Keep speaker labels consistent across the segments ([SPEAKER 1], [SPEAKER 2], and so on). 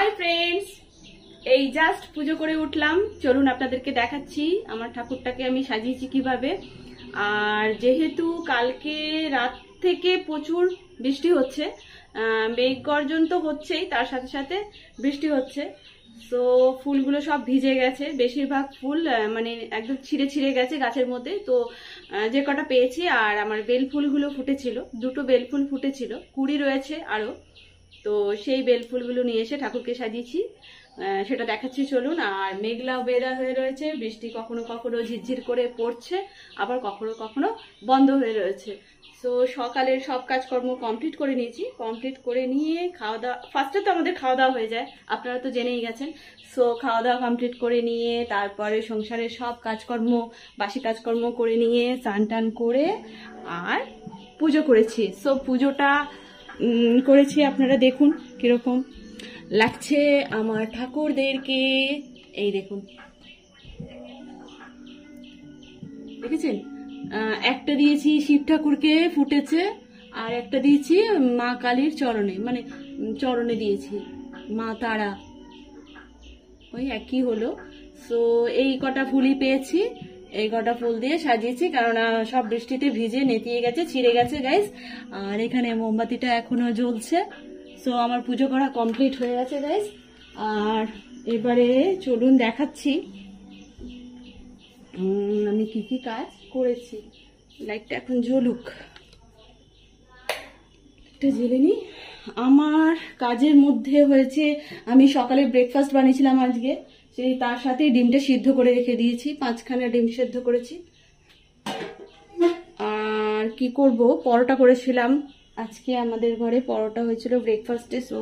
[SPEAKER 1] Hi friends, এই just পুজো করে উঠলাম। চলুন আপনাদেরকে দেখাচ্ছি আমার ঠাকুরটাকে আমি সাজিয়েছি কিভাবে। আর যেহেতু কালকে রাত থেকে প্রচুর বৃষ্টি হচ্ছে, মেঘ গর্জন তো হচ্ছেই, তার সাথে সাথে বৃষ্টি হচ্ছে। তো ফুলগুলো সব ভিজে গেছে, বেশিরভাগ ফুল মানে একদম ছিঁড়ে ছিঁড়ে গেছে গাছের মধ্যে। তো যে কটা পেয়েছি, আর আমার বেল ফুলগুলো ফুটেছিল, দুটো বেল ফুল ফুটেছিল, কুড়ি রয়েছে আরো। তো সেই বেল ফুলগুলো নিয়ে এসে ঠাকুরকে সাজিয়েছি, সেটা দেখাচ্ছি চলুন। আর মেঘলা ওয়েদার হয়ে রয়েছে, বৃষ্টি কখনো কখনো ঝিরঝির করে পড়ছে, আবার কখনো কখনো বন্ধ হয়ে রয়েছে। তো সকালের সব কাজকর্ম কমপ্লিট করে নিয়েছি, কমপ্লিট করে নিয়ে খাওয়া দাওয়া, ফার্স্টে তো আমাদের খাওয়া দাওয়া হয়ে যায়, আপনারা তো জেনেই গেছেন। সো খাওয়া দাওয়া কমপ্লিট করে নিয়ে তারপরে সংসারের সব কাজকর্ম, বাসি কাজকর্ম করে নিয়ে স্নান টান করে আর পুজো করেছি। সো পুজোটা করেছি, আপনারা দেখুন কিরকম লাগছে আমার ঠাকুরদেরকে। এই দেখুন, দেখেছেন? একটা দিয়েছি শিব ঠাকুরকে, ফুটেছে, আর একটা দিয়েছি মা কালীর চরণে, মানে চরণে দিয়েছি মা তারা, ওই একই হলো। সো এই কটা ফুলই পেয়েছি, এই কটা ফুল দিয়ে সাজিয়েছি, কারণ সব বৃষ্টিতে ভিজে নেতিয়ে গেছে, ছিঁড়ে গেছে গাইস। আর এখানে মোমবাতিটা এখনো জ্বলছে। সো আমার পুজো করা কমপ্লিট হয়ে গেছে গাইস। আর এবারে চলুন দেখাচ্ছি আমি কি কি কাজ করেছি। লাইটটা এখন জ্বলুক, একটা জ্বেলে নি। আমার কাজের মধ্যে হয়েছে, আমি সকালে ব্রেকফাস্ট বানিয়েছিলাম আজকে, সেই তার সাথে ডিমটা সিদ্ধ করে রেখে দিয়েছি, 5খানা ডিম সিদ্ধ করেছি। আর কি করব, পরোটা করেছিলাম আজকে, আমাদের ঘরে পরোটা হয়েছিল ব্রেকফাস্টে। সো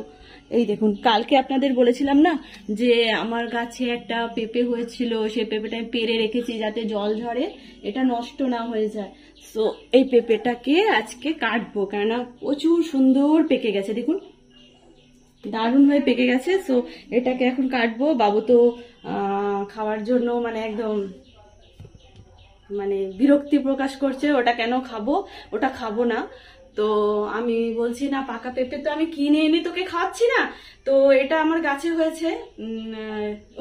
[SPEAKER 1] এই দেখুন, কালকে আপনাদের বলেছিলাম না যে আমার গাছে একটা পেঁপে হয়েছিল, সেই পেঁপেটা আমি পেরে রেখেছি যাতে জল ঝরে এটা নষ্ট না হয়ে যায়। সো এই পেঁপেটাকে আজকে কাটবো, কেননা প্রচুর সুন্দর পেকে গেছে, দেখুন দারুণ হয়ে পেকে গেছে। সো এটাকে এখন কাটবো। বাবু তো খাওয়ার জন্য মানে একদম মানে বিরক্তি প্রকাশ করছে, ওটা কেন খাবো, ওটা খাবো না। তো আমি বলছি না, পাকা পেঁপে তো আমি কিনে এনে তোকে খাওয়াচ্ছি না, তো এটা আমার গাছে হয়েছে।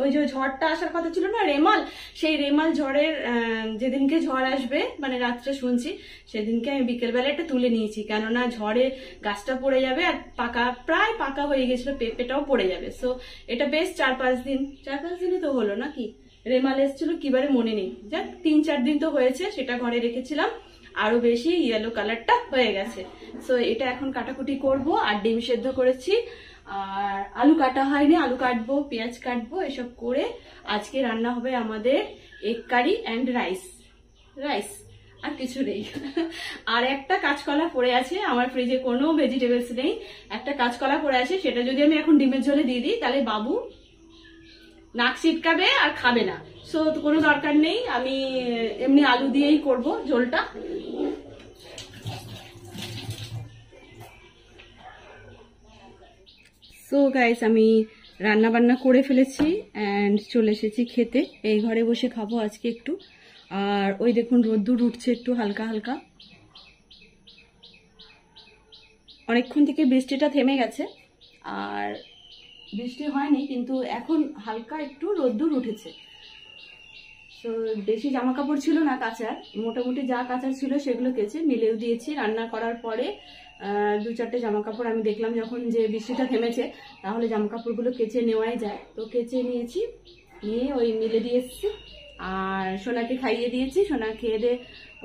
[SPEAKER 1] ওই যে ঝড়টা আসার কথা ছিল না, রেমাল, সেই রেমাল ঝড়ের যেদিনকে ঝড় আসবে, মানে রাত্রে শুনছি, সেদিনকে আমি বিকেলবেলা এটা তুলে নিয়েছি, কেননা ঝড়ে গাছটা পড়ে যাবে, আর প্রায় পাকা হয়ে গেছিল, পেঁপেটাও পড়ে যাবে। সো এটা বেশ 4-5 দিনই তো হলো নাকি, রেমাল এসেছিল কিবারে মনে নেই, যাক 3-4 দিন তো হয়েছে, সেটা ঘরে রেখেছিলাম, আরো বেশি ইয়েলো কালারটা হয়ে গেছে। সো এটা এখন কাটাকুটি করব। আর ডিম সেদ্ধ করেছি, আর আলু কাটা হয়নি, আলু কাটবো, পেঁয়াজ কাটবো, এসব করে আজকে রান্না হবে আমাদের এগ কারি অ্যান্ড রাইস। আর কিছু নেই। আর একটা কাঁচকলা পড়ে আছে, আমার ফ্রিজে কোনো ভেজিটেবলস নেই, একটা কাঁচকলা পড়ে আছে, সেটা যদি আমি এখন ডিমের ঝোলে দিয়ে দিই তাহলে বাবু নাক ছিটকাবে আর খাবে না। সো কোনো দরকার নেই, আমি এমনি আলু দিয়েই করব ঝোলটা। সো গাইস, আমি রান্না বান্না করে ফেলেছি অ্যান্ড চলে এসেছি খেতে। এই ঘরে বসে খাবো আজকে একটু। আর ওই দেখুন রোদ্দুর উঠছে একটু হালকা হালকা, অনেকক্ষণ থেকে বৃষ্টিটা থেমে গেছে, আর বৃষ্টি হয়নি, কিন্তু এখন হালকা একটু রোদ্দুর উঠেছে। তো বেশি জামা কাপড় ছিল না কাচার, মোটামুটি যা কাচার ছিল সেগুলো কেচে মিলেও দিয়েছি। রান্না করার পরে 2-4টে জামা কাপড় আমি দেখলাম যখন যে বৃষ্টিটা থেমেছে, তাহলে জামা কাপড়গুলো কেচে নেওয়াই যায়, তো কেচে নিয়েছি, নিয়ে ওই মিলে দিয়ে এসেছি। আর সোনাকে খাইয়ে দিয়েছি, সোনা খেয়ে দিয়ে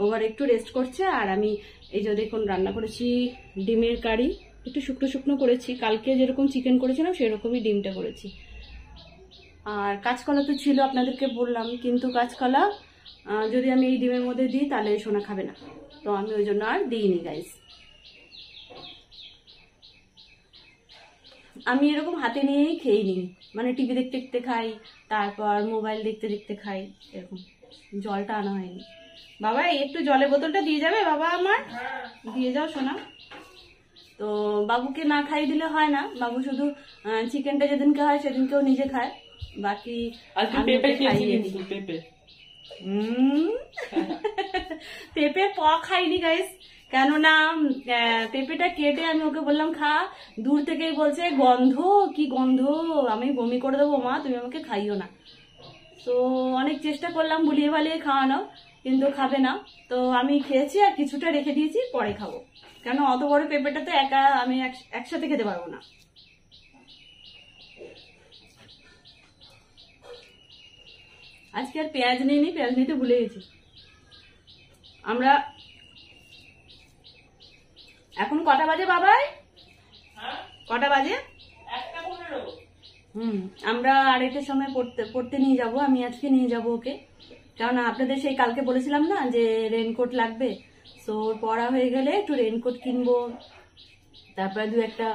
[SPEAKER 1] ওভার একটু রেস্ট করছে। আর আমি এই যে দেখুন রান্না করেছি ডিমের কারি, একটু শুকনো শুকনো করেছি, কালকে যেরকম চিকেন করেছিলাম সেরকমই ডিমটা করেছি। আর কাঁচকলা তো ছিল আপনাদেরকে বললাম, কিন্তু কাঁচকলা যদি আমি এই ডিমের মধ্যে দিই তাহলে সোনা খাবে না, তো আমি ওই জন্য আর দিইনি গাইস। আমি এরকম হাতে নিয়েই খেয়ে নিই, মানে টিভি দেখতে দেখতে খাই, তারপর মোবাইল দেখতে দেখতে খাই, এরকম। জলটা আনা হয়নি। বাবা একটু জলের বোতলটা দিয়ে যাবে, বাবা আমার দিয়ে যাও সোনা। তো বাবুকে না খাইয়ে দিলে হয় না, বাবু শুধু চিকেনটা যেদিনকে হয় সেদিনকেও নিজে খায়, বাকি পেঁপে প খাইনি গাইস, কেননা পেঁপেটা কেটে আমি ওকে বললাম খা, দূর থেকেই বলছে গন্ধ, কি গন্ধ, আমি বমি করে দেবো মা, তুমি আমাকে খাইও না। তো অনেক চেষ্টা করলাম বুলিয়ে বালিয়ে খাওয়ানো, কিন্তু খাবে না। তো আমি খেয়েছি আর কিছুটা রেখে দিয়েছি, পরে খাবো, কেন অত বড় পেঁপেটা তো একা আমি একসাথে খেতে পারবো না। আজকে আর পেঁয়াজ নিইনি, পেঁয়াজ নিতে ভুলে গেছি। আমরা এখন কটা বাজে বাবাই? কটা বাজে? আমরা 2:30টার সময় পড়তে নিয়ে যাব। আমি আজকে নিয়ে যাব ওকে, কারণ আপনাদের সেই কালকে বলেছিলাম না যে রেনকোট লাগবে। সো পড়া হয়ে গেলে একটু রেনকোট কিনবো, তারপরে 2-1টা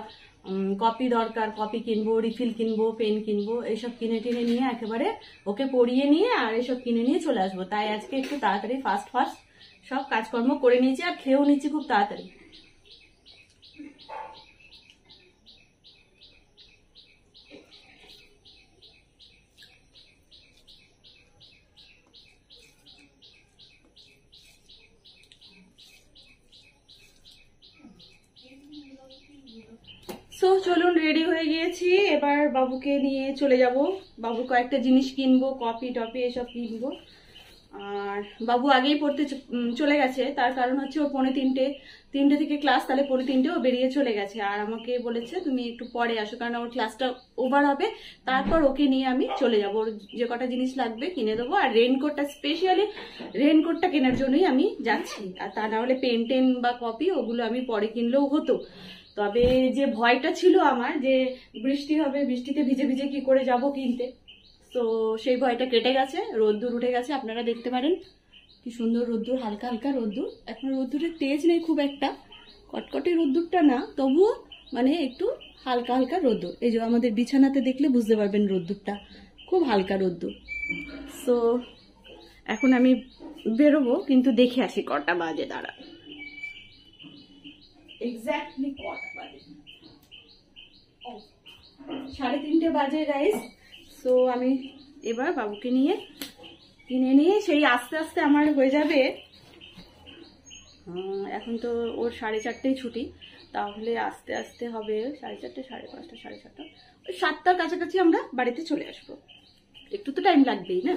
[SPEAKER 1] কপি দরকার, কপি কিনবো, রিফিল কিনবো, পেন কিনবো, এইসব কিনে টিনে নিয়ে একেবারে ওকে পড়িয়ে নিয়ে আর এসব কিনে নিয়ে চলে আসবো। তাই আজকে একটু তাড়াতাড়ি ফাস্ট সব কাজকর্ম করে নিয়েছি আর খেয়েও নিচ্ছি খুব তাড়াতাড়ি। সো চলুন, রেডি হয়ে গিয়েছি, এবার বাবুকে নিয়ে চলে যাব। বাবু কয়েকটা জিনিস কিনবো, কপি টপি এসব কিনবো। আর বাবু আগেই পড়তে চলে গেছে, তার কারণ হচ্ছে ও 3:45 থেকে ক্লাস, তাহলে 3:45 ও বেরিয়ে চলে গেছে। আর আমাকে বলেছে তুমি একটু পরে আসো, কারণ আমার ক্লাসটা ওভার হবে, তারপর ওকে নিয়ে আমি চলে যাবো। ওর যে কটা জিনিস লাগবে কিনে দেবো। আর রেনকোটটা, স্পেশালি রেনকোটটা কেনার জন্যই আমি যাচ্ছি, আর তা না হলে পেন টেন বা কপি ওগুলো আমি পরে কিনলেও হতো। তবে যে ভয়টা ছিল আমার যে বৃষ্টি হবে, বৃষ্টিতে ভিজে ভিজে কি করে যাব কিনতে, তো সেই ভয়টা কেটে গেছে। রোদ্দুর উঠে গেছে, আপনারা দেখতে পারেন কি সুন্দর রোদ্দুর, হালকা হালকা রোদ্দুর। এখন রোদ্দুরের তেজ নেই খুব একটা, কটকটে রোদ্দুরটা না, তবুও মানে একটু হালকা হালকা রোদ্দুর। এই যে আমাদের বিছানাতে দেখলে বুঝতে পারবেন রোদ্দুরটা খুব হালকা রোদ্দুর। সো এখন আমি বেরোবো, কিন্তু দেখে আসি কটা বাজে। দাঁড়া, এক্স্যাক্টলি কটা বাজে? 3:30 বাজে গাইস। সো আমি এবার বাবুকে নিয়ে কিনে নিয়ে সেই আস্তে আস্তে আমার হয়ে যাবে। এখন তো ওর 4:30টায় ছুটি, তাহলে আস্তে আস্তে হবে 4:30, 5:30, 7:30, ওই 7টার কাছাকাছি আমরা বাড়িতে চলে আসবো। একটু তো টাইম লাগবেই না।